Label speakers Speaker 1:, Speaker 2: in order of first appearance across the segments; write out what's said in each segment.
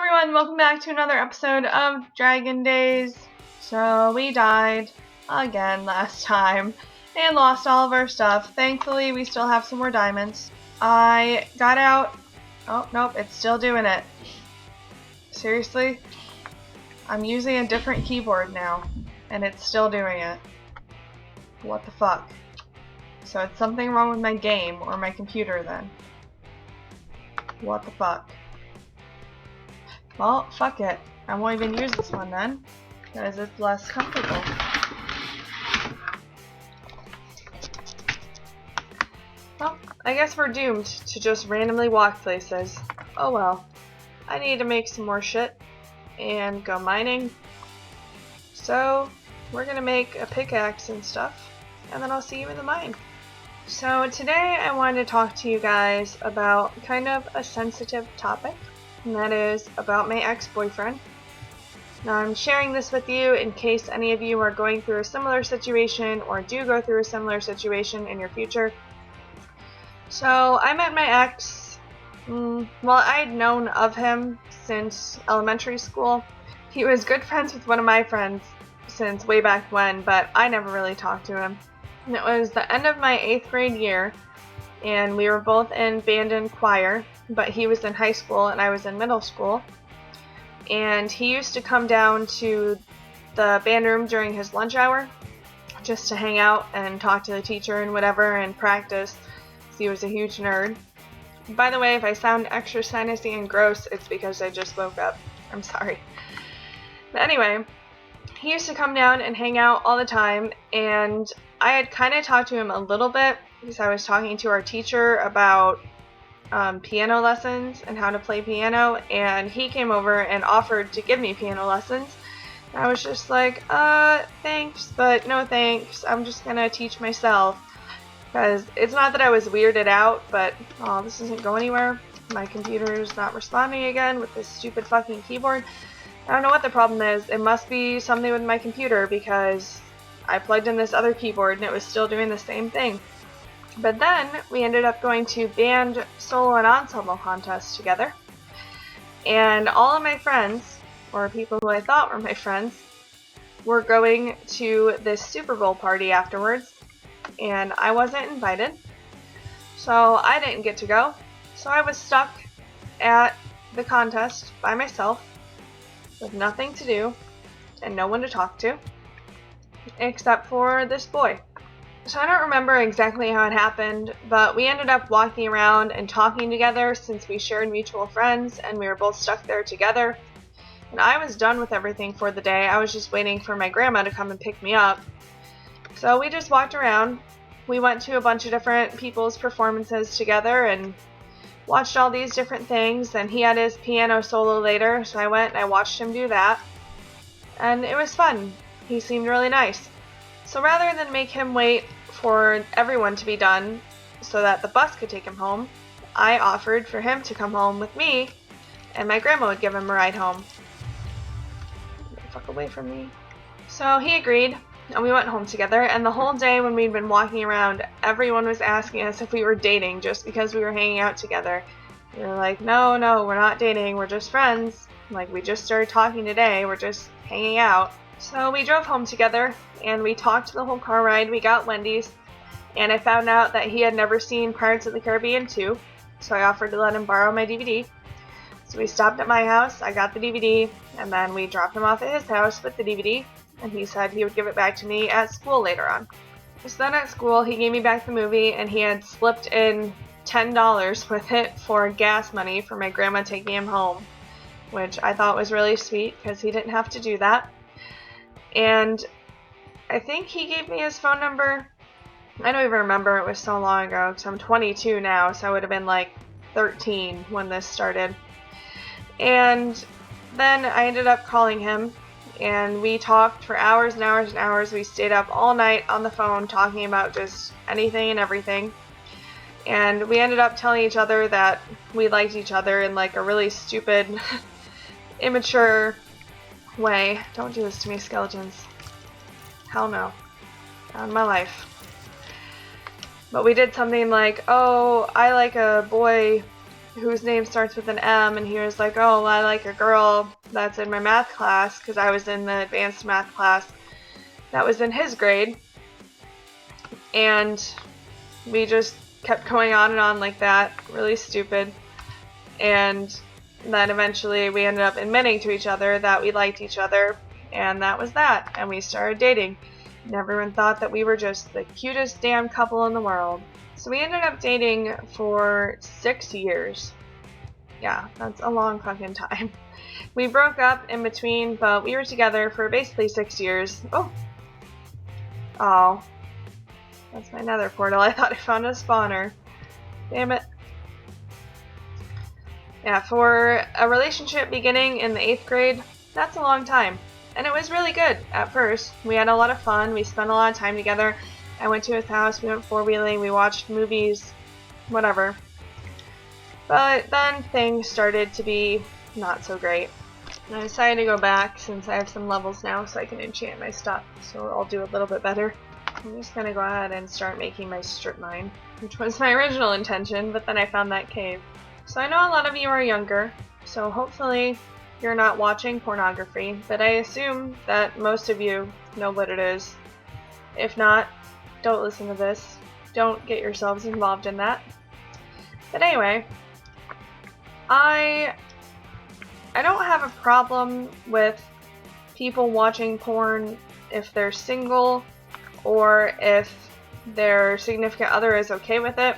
Speaker 1: everyone, welcome back to another episode of Dragon Days. So we died again last time and lost all of our stuff. Thankfully, we still have some more diamonds. I got out. Oh, nope, it's still doing it. Seriously? I'm using a different keyboard now, and it's still doing it. What the fuck? So it's something wrong with my game or my computer then. What the fuck? Well, fuck it. I won't even use this one then, because it's less comfortable. Well, I guess we're doomed to just randomly walk places. Oh well. I need to make some more shit and go mining. So, we're gonna make a pickaxe and stuff, and then I'll see you in the mine. So today I wanted to talk to you guys about kind of a sensitive topic, and that is about my ex-boyfriend. Now I'm sharing this with you in case any of you are going through a similar situation or do go through a similar situation in your future. So I met my ex, well, I'd known of him since elementary school. He was good friends with one of my friends since way back when, but I never really talked to him. And it was the end of my 8th grade year, and we were both in band and choir, but he was in high school and I was in middle school. And he used to come down to the band room during his lunch hour just to hang out and talk to the teacher and whatever and practice, because he was a huge nerd. By the way, if I sound extra sinusy and gross, it's because I just woke up. I'm sorry. But anyway, he used to come down and hang out all the time, and I had kind of talked to him a little bit because I was talking to our teacher about piano lessons and how to play piano, and he came over and offered to give me piano lessons. And I was just like, thanks, but no thanks. I'm just gonna teach myself, because it's not that I was weirded out, but this doesn't go anywhere. My computer's not responding again with this stupid fucking keyboard. I don't know what the problem is. It must be something with my computer, because I plugged in this other keyboard and it was still doing the same thing. But then we ended up going to band, solo, and ensemble contests together. And all of my friends, or people who I thought were my friends, were going to this Super Bowl party afterwards. And I wasn't invited. So I didn't get to go. So I was stuck at the contest by myself with nothing to do and no one to talk to except for this boy. So I don't remember exactly how it happened, but we ended up walking around and talking together since we shared mutual friends and we were both stuck there together. And I was done with everything for the day. I was just waiting for my grandma to come and pick me up. So we just walked around. We went to a bunch of different people's performances together and watched all these different things, and he had his piano solo later, so I went and I watched him do that. And it was fun. He seemed really nice. So rather than make him wait for everyone to be done so that the bus could take him home, I offered for him to come home with me, and my grandma would give him a ride home. Get the fuck away from me. So he agreed, and we went home together, and the whole day when we'd been walking around, everyone was asking us if we were dating just because we were hanging out together. We were like, no, we're not dating, we're just friends. Like, we just started talking today, we're just hanging out. So we drove home together, and we talked the whole car ride. We got Wendy's, and I found out that he had never seen Pirates of the Caribbean 2, so I offered to let him borrow my DVD. So we stopped at my house, I got the DVD, and then we dropped him off at his house with the DVD, and he said he would give it back to me at school later on. So then at school, he gave me back the movie, and he had slipped in $10 with it for gas money for my grandma taking him home, which I thought was really sweet because he didn't have to do that. And I think he gave me his phone number. I don't even remember, it was so long ago, because I'm 22 now, so I would have been like 13 when this started. And then I ended up calling him, and we talked for hours and hours and hours. We stayed up all night on the phone talking about just anything and everything. And we ended up telling each other that we liked each other in like a really stupid, immature way. Don't do this to me, skeletons. Hell no. Not in my life. But we did something like, oh, I like a boy whose name starts with an M, and he was like, oh, I like a girl that's in my math class, because I was in the advanced math class that was in his grade. And we just kept going on and on like that, really stupid. And then eventually we ended up admitting to each other that we liked each other, and that was that. And we started dating. And everyone thought that we were just the cutest damn couple in the world. So we ended up dating for 6 years. Yeah, that's a long fucking time. We broke up in between, but we were together for basically 6 years. Oh. That's my nether portal. I thought I found a spawner. Damn it. Yeah, for a relationship beginning in the 8th grade, that's a long time. And it was really good at first. We had a lot of fun. We spent a lot of time together. I went to his house. We went four-wheeling. We watched movies. Whatever. But then things started to be not so great. And I decided to go back since I have some levels now so I can enchant my stuff. So I'll do a little bit better. I'm just gonna go ahead and start making my strip mine, which was my original intention, but then I found that cave. So I know a lot of you are younger, so hopefully you're not watching pornography, but I assume that most of you know what it is. If not, don't listen to this. Don't get yourselves involved in that. But anyway, I don't have a problem with people watching porn if they're single or if their significant other is okay with it.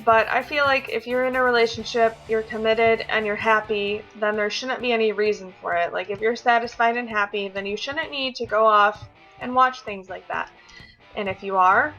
Speaker 1: But I feel like if you're in a relationship, you're committed, and you're happy, then there shouldn't be any reason for it. Like, if you're satisfied and happy, then you shouldn't need to go off and watch things like that. And if you are,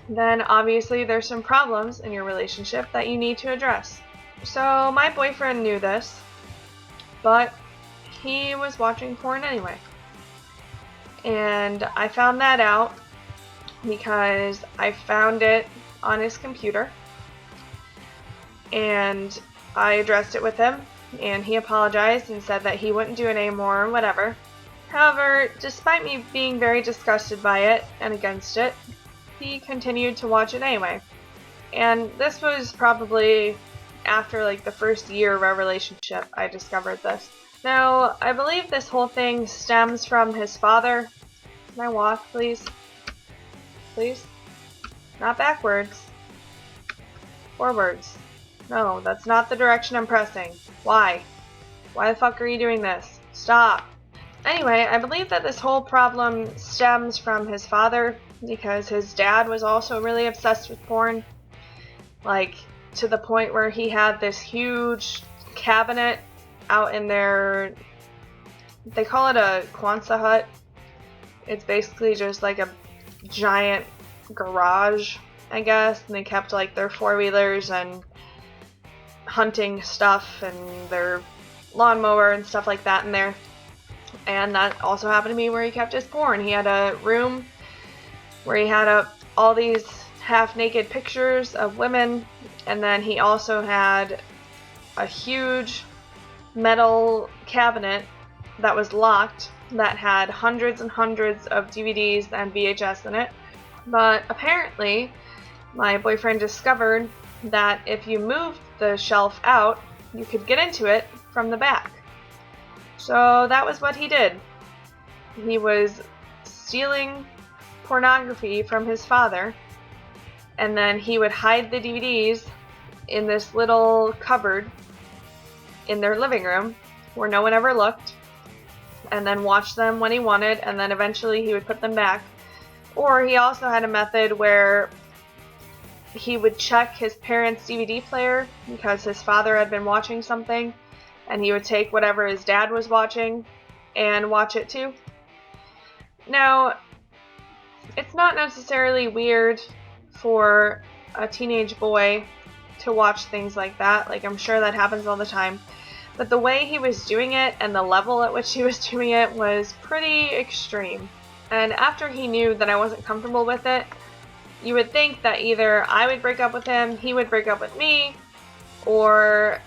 Speaker 1: then obviously there's some problems in your relationship that you need to address. So my boyfriend knew this, but he was watching porn anyway. And I found that out because I found it on his computer. And I addressed it with him, and he apologized and said that he wouldn't do it anymore or whatever. However, despite me being very disgusted by it and against it, he continued to watch it anyway. And this was probably after like the first year of our relationship I discovered this. Now, I believe this whole thing stems from his father. Can I walk, please? Please? Not backwards. Forwards. No, that's not the direction I'm pressing. Why? Why the fuck are you doing this? Stop. Anyway, I believe that this whole problem stems from his father because his dad was also really obsessed with porn. Like, to the point where he had this huge cabinet out in their, they call it a Quonset hut. It's basically just like a giant garage, I guess, and they kept like their four-wheelers and hunting stuff and their lawnmower and stuff like that in there. And that also happened to be where he kept his porn. He had a room where he had up all these half-naked pictures of women, and then he also had a huge metal cabinet that was locked that had hundreds and hundreds of DVDs and VHS in it. But apparently, my boyfriend discovered that if you moved the shelf out, you could get into it from the back. So that was what he did. He was stealing pornography from his father, and then he would hide the DVDs in this little cupboard in their living room where no one ever looked, and then watch them when he wanted, and then eventually he would put them back. Or he also had a method where he would check his parents' DVD player because his father had been watching something, and he would take whatever his dad was watching and watch it too. Now, it's not necessarily weird for a teenage boy to watch things like that. Like, I'm sure that happens all the time. But the way he was doing it and the level at which he was doing it was pretty extreme. And after he knew that I wasn't comfortable with it, you would think that either I would break up with him, he would break up with me, or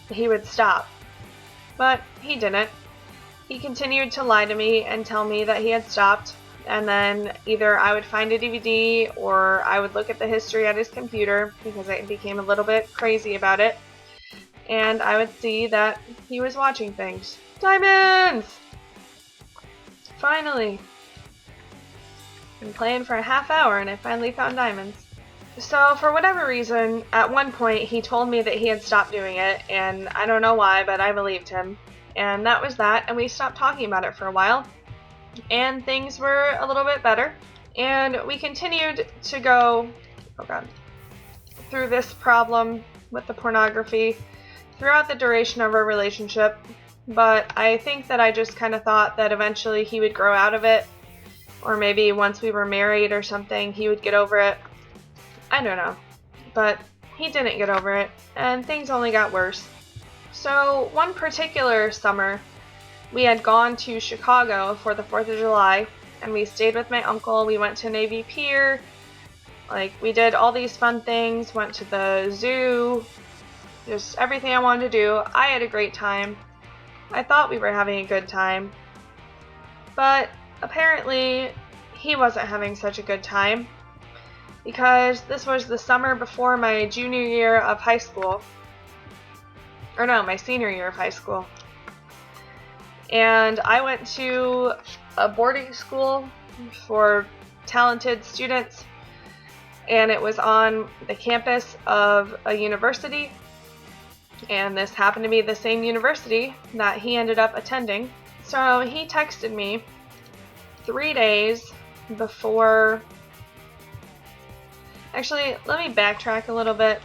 Speaker 1: he would stop. But he didn't. He continued to lie to me and tell me that he had stopped, and then either I would find a DVD or I would look at the history at his computer because I became a little bit crazy about it, and I would see that he was watching things. Diamonds! Finally! Been playing for a half hour and I finally found diamonds. So for whatever reason, at one point he told me that he had stopped doing it, and I don't know why, but I believed him. And that was that, and we stopped talking about it for a while, and things were a little bit better. And we continued to go, through this problem with the pornography throughout the duration of our relationship. But I think that I just kind of thought that eventually he would grow out of it, or maybe once we were married or something, he would get over it. I don't know. But he didn't get over it, and things only got worse. So one particular summer, we had gone to Chicago for the 4th of July, and we stayed with my uncle. We went to Navy Pier. We did all these fun things, went to the zoo, just everything I wanted to do. I had a great time. I thought we were having a good time. But apparently, he wasn't having such a good time, because this was the summer before my junior year of high school. Or no, my senior year of high school. And I went to a boarding school for talented students, and it was on the campus of a university, and this happened to be the same university that he ended up attending. So he texted me 3 days before. Actually, let me backtrack a little bit,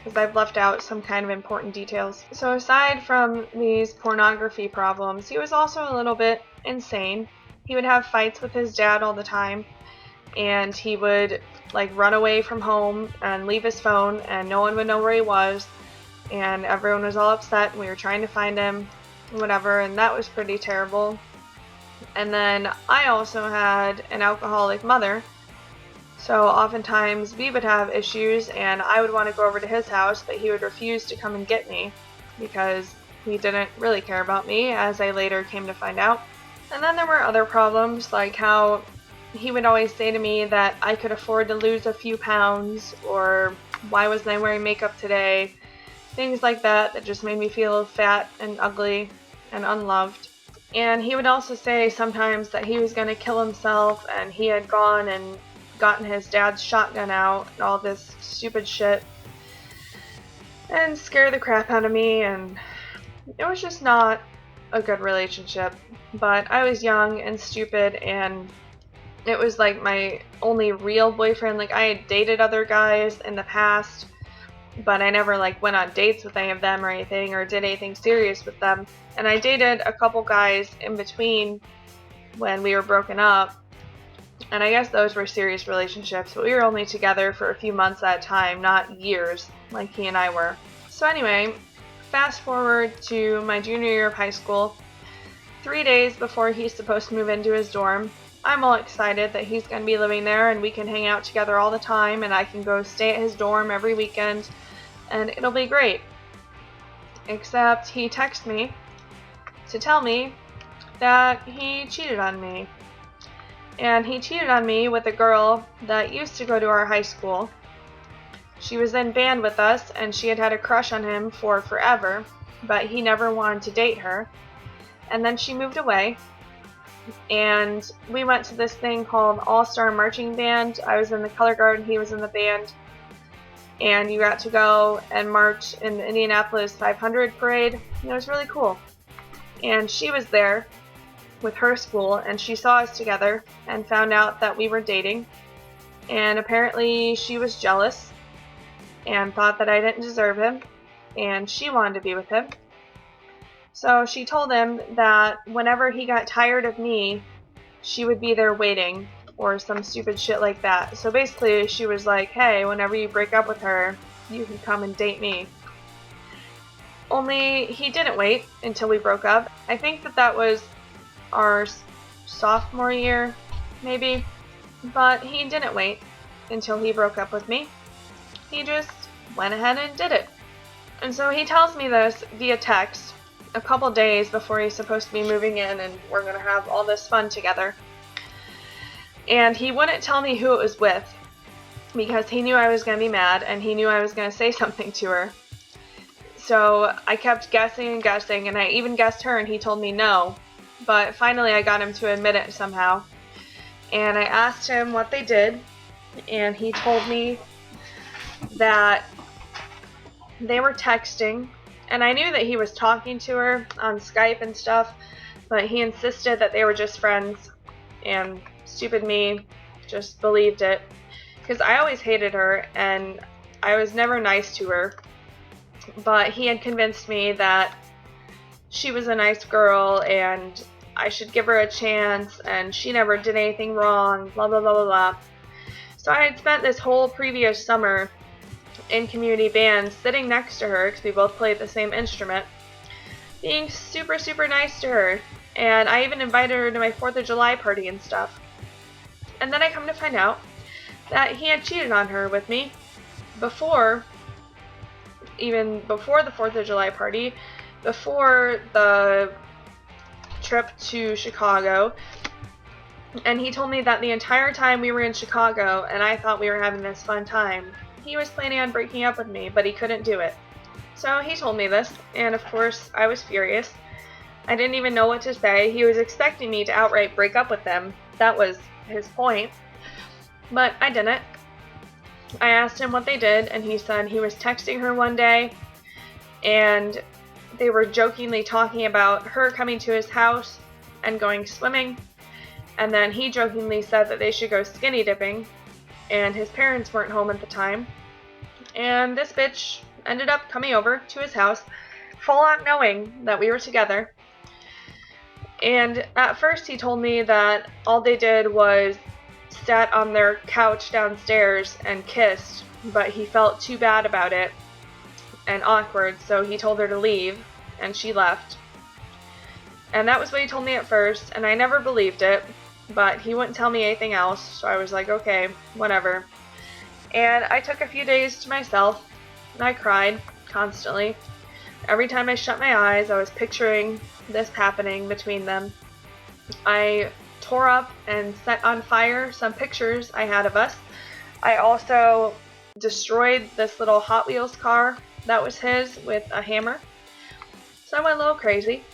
Speaker 1: because I've left out some kind of important details. So aside from these pornography problems, he was also a little bit insane. He would have fights with his dad all the time, and he would run away from home and leave his phone, and no one would know where he was, and everyone was all upset, and we were trying to find him, whatever, and that was pretty terrible. And then I also had an alcoholic mother, so oftentimes we would have issues, and I would want to go over to his house, but he would refuse to come and get me because he didn't really care about me, as I later came to find out. And then there were other problems, like how he would always say to me that I could afford to lose a few pounds, or why wasn't I wearing makeup today? Things like that that just made me feel fat and ugly and unloved. And he would also say sometimes that he was going to kill himself, and he had gone and gotten his dad's shotgun out and all this stupid shit, and scare the crap out of me, and it was just not a good relationship. But I was young and stupid, and it was my only real boyfriend. I had dated other guys in the past, but I never went on dates with any of them or anything, or did anything serious with them. And I dated a couple guys in between when we were broken up, and I guess those were serious relationships, but we were only together for a few months at a time, not years like he and I were. So anyway, fast forward to my junior year of high school, 3 days before he's supposed to move into his dorm. I'm all excited that he's going to be living there and we can hang out together all the time, and I can go stay at his dorm every weekend, and it'll be great. Except he texted me to tell me that he cheated on me. And he cheated on me with a girl that used to go to our high school. She was in band with us, and she had had a crush on him for forever, but he never wanted to date her. And then she moved away, and we went to this thing called All-Star Marching Band. I was in the color guard, and he was in the band. And you got to go and march in the Indianapolis 500 parade. And it was really cool. And she was there with her school, and she saw us together and found out that we were dating, and apparently she was jealous and thought that I didn't deserve him, and she wanted to be with him. So she told him that whenever he got tired of me, she would be there waiting, or some stupid shit like that. So basically she was like, hey, whenever you break up with her, you can come and date me. Only he didn't wait until we broke up. I think that was our sophomore year, maybe, but he didn't wait until he broke up with me. He just went ahead and did it. And so he tells me this via text a couple days before he's supposed to be moving in, and we're going to have all this fun together. And he wouldn't tell me who it was with because he knew I was going to be mad and he knew I was going to say something to her. So I kept guessing and guessing, and I even guessed her and he told me no. But finally I got him to admit it somehow. And I asked him what they did, and he told me that they were texting, and I knew that he was talking to her on Skype and stuff, but he insisted that they were just friends, and stupid me just believed it, because I always hated her, and I was never nice to her, but he had convinced me that she was a nice girl, and I should give her a chance, and she never did anything wrong, blah blah blah blah blah. So I had spent this whole previous summer in community band sitting next to her, because we both played the same instrument, being super super nice to her, and I even invited her to my 4th of July party and stuff. And then I come to find out that he had cheated on her with me even before the 4th of July party, before the trip to Chicago, and he told me that the entire time we were in Chicago and I thought we were having this fun time, he was planning on breaking up with me, but he couldn't do it. So he told me this, and of course I was furious. I didn't even know what to say. He was expecting me to outright break up with them. That was his point. But I didn't. I asked him what they did, and he said he was texting her one day, and they were jokingly talking about her coming to his house and going swimming, and then he jokingly said that they should go skinny dipping, and his parents weren't home at the time, and this bitch ended up coming over to his house full on knowing that we were together. And at first he told me that all they did was sat on their couch downstairs and kissed, but he felt too bad about it and awkward, so he told her to leave, and she left. And that was what he told me at first, and I never believed it, but he wouldn't tell me anything else, so I was like, okay, whatever. And I took a few days to myself, and I cried constantly. Every time I shut my eyes, I was picturing this happening between them. I tore up and set on fire some pictures I had of us. I also destroyed this little Hot Wheels car that was his with a hammer. So I went a little crazy,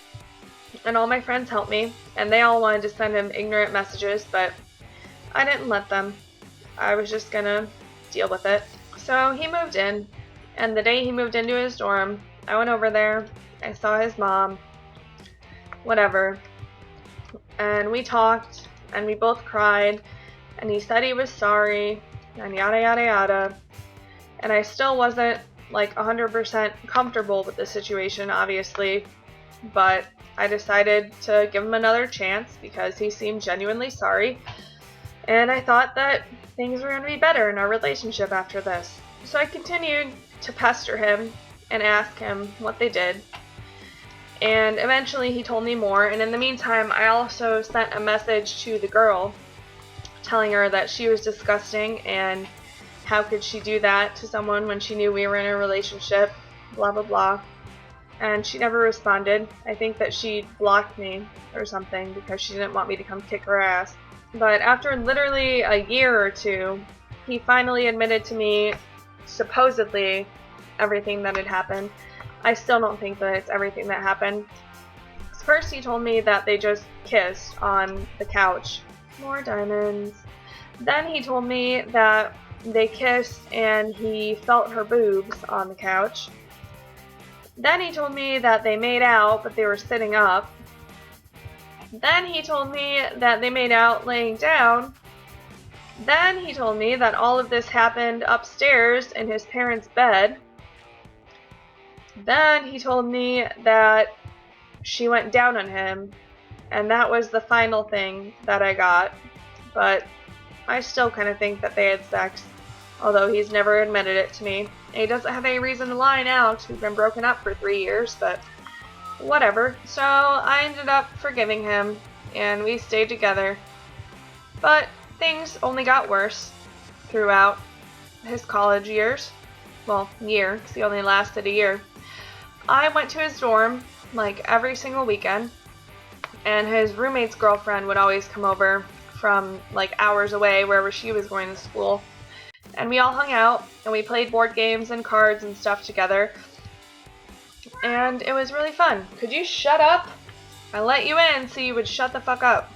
Speaker 1: and all my friends helped me, and they all wanted to send him ignorant messages, but I didn't let them. I was just gonna deal with it. So he moved in, and the day he moved into his dorm, I went over there, I saw his mom, whatever, and we talked, and we both cried, and he said he was sorry, and yada yada yada, and I still wasn't like 100% comfortable with the situation, obviously, but I decided to give him another chance because he seemed genuinely sorry, and I thought that things were going to be better in our relationship after this. So I continued to pester him and ask him what they did, and eventually he told me more, and in the meantime I also sent a message to the girl telling her that she was disgusting and how could she do that to someone when she knew we were in a relationship, blah blah blah. And she never responded. I think that she blocked me or something because she didn't want me to come kick her ass. But after literally a year or two, he finally admitted to me, supposedly, everything that had happened. I still don't think that it's everything that happened. First he told me that they just kissed on the couch. More diamonds. Then he told me that they kissed and he felt her boobs on the couch. Then he told me that they made out, but they were sitting up. Then he told me that they made out laying down. Then he told me that all of this happened upstairs in his parents' bed. Then he told me that she went down on him, and that was the final thing that I got. But I still kind of think that they had sex, although he's never admitted it to me. And he doesn't have any reason to lie now because we've been broken up for 3 years, but whatever. So I ended up forgiving him, and we stayed together. But things only got worse throughout his college years. Well, year, because he only lasted a year. I went to his dorm like every single weekend, and his roommate's girlfriend would always come over from like hours away, wherever she was going to school. And we all hung out and we played board games and cards and stuff together. And it was really fun. Could you shut up? I let you in so you would shut the fuck up.